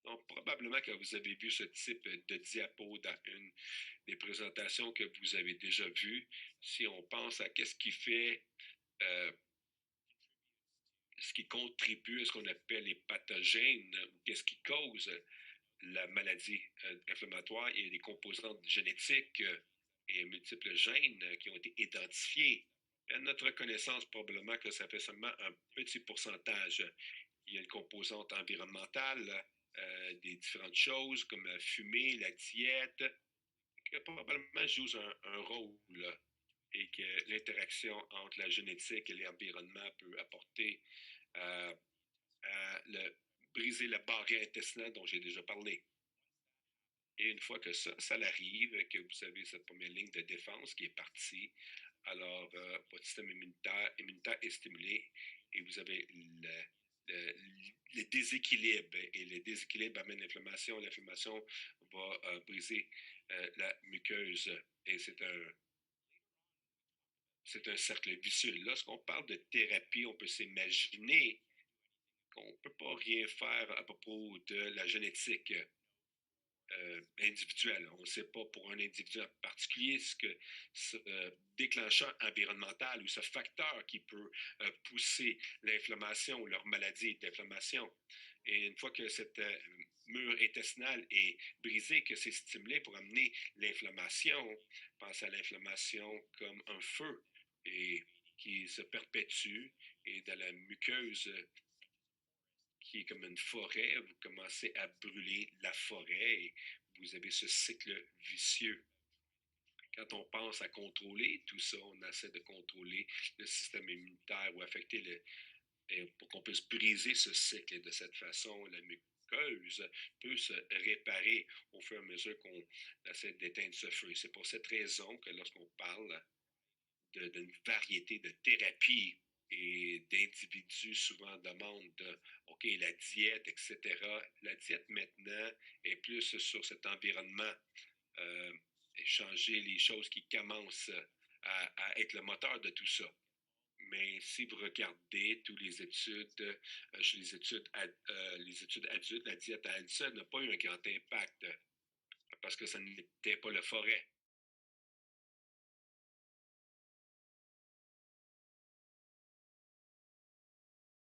Donc, probablement que vous avez vu ce type de diapo dans une des présentations que vous avez déjà vues. Si on pense à qu'est-ce qui fait, euh, ce qui contribue à ce qu'on appelle les pathogènes, ou qu'est-ce qui cause la maladie inflammatoire, il y a des composantes génétiques et multiples gènes qui ont été identifiés. À notre connaissance, probablement que ça fait seulement un petit pourcentage. Il y a une composante environnementale, des différentes choses comme la fumée, la diète, qui probablement jouent un rôle et que l'interaction entre la génétique et l'environnement peut apporter à, briser la barrière intestinale dont j'ai déjà parlé. Et une fois que ça arrive, que vous avez cette première ligne de défense qui est partie, alors votre système immunitaire est stimulé et vous avez le déséquilibre. Et le déséquilibre amène l'inflammation. L'inflammation va briser la muqueuse. Et c'est un cercle vicieux. Lorsqu'on parle de thérapie, on peut s'imaginer qu'on ne peut pas rien faire à propos de la génétique individuelle. On ne sait pas pour un individu en particulier ce que ce déclencheur environnemental ou ce facteur qui peut pousser l'inflammation ou leur maladie d'inflammation. Et une fois que cette mur intestinal est brisé, que c'est stimulé pour amener l'inflammation, pense à l'inflammation comme un feu et qui se perpétue et dans la muqueuse qui est comme une forêt, vous commencez à brûler la forêt et vous avez ce cycle vicieux. Quand on pense à contrôler tout ça, on essaie de contrôler le système immunitaire ou affecter pour qu'on puisse briser ce cycle de cette façon. La muqueuse peut se réparer au fur et à mesure qu'on essaie d'éteindre ce feu. C'est pour cette raison que lorsqu'on parle d'une variété de thérapies et d'individus souvent demandent OK, la diète, etc. La diète maintenant est plus sur cet environnement, et changer les choses qui commencent à être le moteur de tout ça. Mais si vous regardez toutes les études, chez les études adultes, la diète à elle seule n'a pas eu un grand impact parce que ça n'était pas la forêt.